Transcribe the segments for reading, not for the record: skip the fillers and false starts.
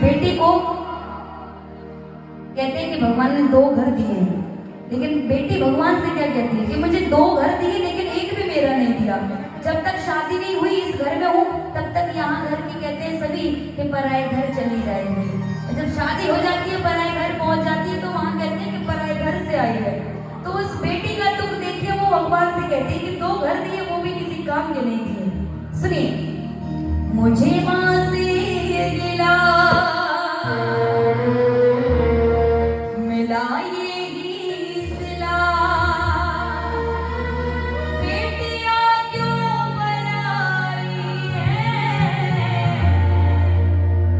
बेटी को कहते हैं कि भगवान ने 2 घर दिए हैं, लेकिन बेटी भगवान से क्या कहती है कि मुझे 2 घर दिए लेकिन एक भी मेरा नहीं दिया। जब तक शादी नहीं हुई इस घर में हूँ तब तक यहाँ घर की कहते हैं सभी कि पराए घर चली जाएगी, और जब शादी हो जाती है पराए घर पहुंच जाती है तो वहाँ कहते हैं कि पराए घर से आई है। तो उस बेटी का दुख देखिए, वो भगवान से कहती है कि 2 घर दिए वो भी किसी काम के नहीं दिए। सुनिए, मुझे माँ से ये गिला मिला यही सिला, बेटियां क्यों बनाई है,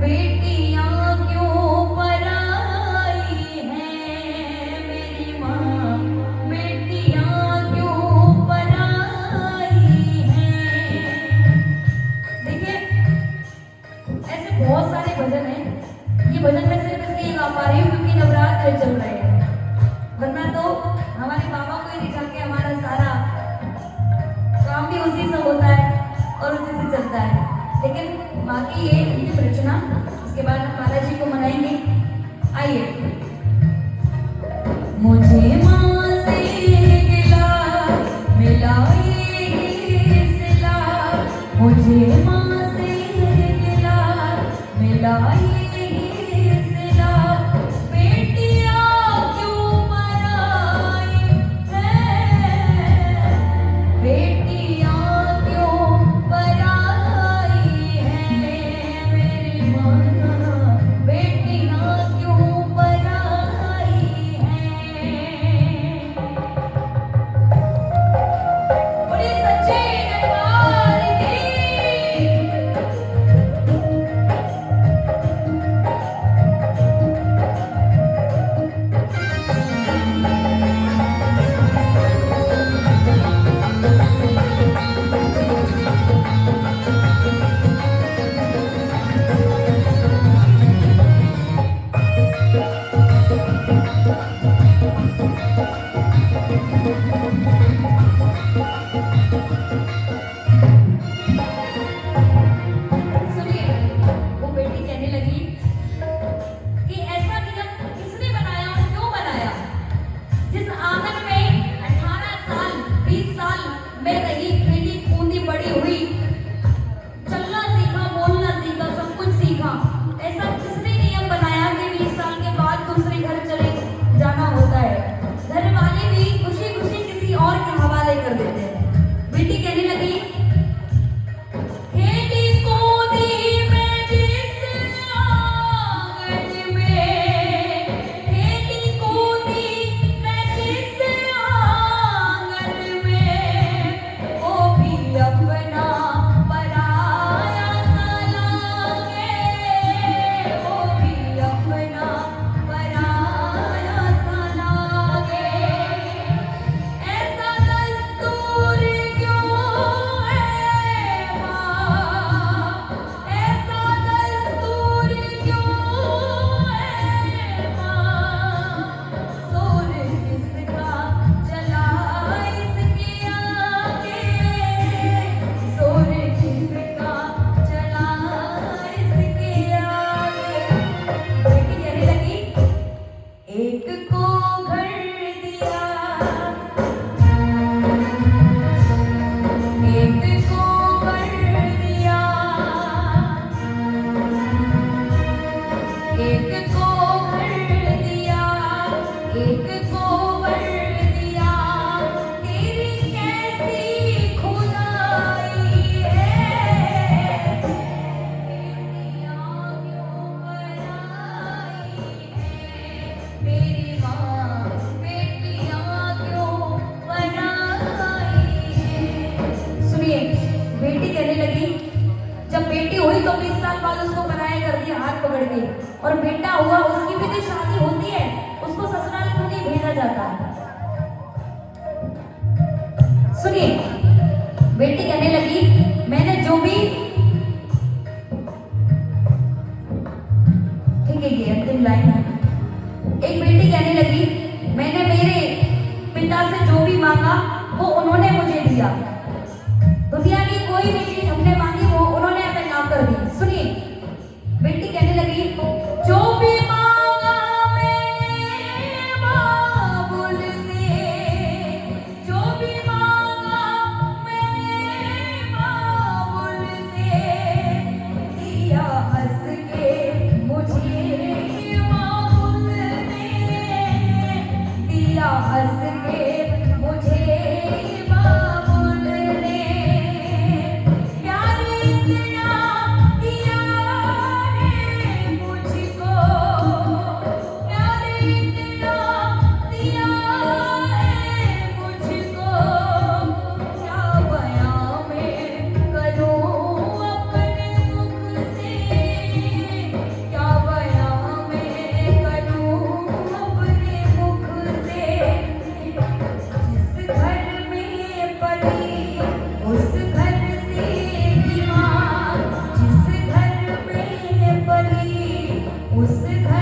बेटियां क्यों बनाई है मेरी माँ, बेटियां क्यों बनाई है। देखिए ऐसे बहुत सारे भजन हैं, ये भजन मैं सिर्फ इसलिए गा पा रही हूँ क्योंकि नवरात्र चल रहे हैं, वरना तो हमारे बाबा को ही रिझा के हमारा सारा काम भी उसी से होता है और उसी से चलता है। लेकिन बाकी ये अंतिम रचना, उसके बाद हम बालाजी को मनाएंगे। आइए। मुझे माँ से गिला मिला ये सिला, मुझे माँ से गिला मिला ये सिला, बेटियां क्यों बनाई है, बेटियां क्यों बनाई है मेरी माँ, बेटियां क्यों बनाई है। बोलिए सच्चे दरबार की। सुनिए, वो बेटी कहने लगी कि ऐसा नियम किसने बनाया और क्यों बनाया, जिस आंगन में 18 साल 20 साल मैं रही, खेली कूदी बड़ी हुई, चलना सीखा, बोलना सीखा, सब कुछ सीखा, ऐसा किसने नियम बनाया कि 20 साल के बाद दूसरे घर चले जाना होता है। घर वाले भी खुशी खुशी किसी और के हवाले कर देते हैं। बेटी कहने लगी, खेली कूदी मैं जिस आंगन में, खेली कूदी मैं जिस आंगन में, वो भी अपना पराया सा लागे, वो भी अपना पराया सा लागे। ऐसा दस्तूर क्यों है माँ, ऐसा दस्तूर क्यों है माँ, जोर किसका चला इसके आगे, जोर किसका चला इसके आगे। बेटी कहने लगी, एक को घर दिया, एक को घर दिया, एक को घर दिया, एक को घर दिया, तेरी कैसी खुदाई है, बेटियां क्यों बनाई है मेरी माँ, बेटियां क्यों बनाई है। सुनिए, बेटी कहने लगी, जब बेटी हुई तो 20 साल बाद उसको पराया कर दिया हाथ पकड़ के, और बेटा हुआ उसकी भी तो शादी होती है, उसको ससुराल क्यों नहीं भेजा जाता। सुनिए, बेटी कहने लगी, मैंने जो भी, ठीक है ये अंतिम लाइन है। एक बेटी कहने लगी, मैंने मेरे पिता से जो भी मांगा वो उन्होंने मुझे दिया, दुनिया की कोई भी चीज हमने मांगी वो उन्होंने हमें ना कर दी। सुनिए, बेटी कहने लगी, उस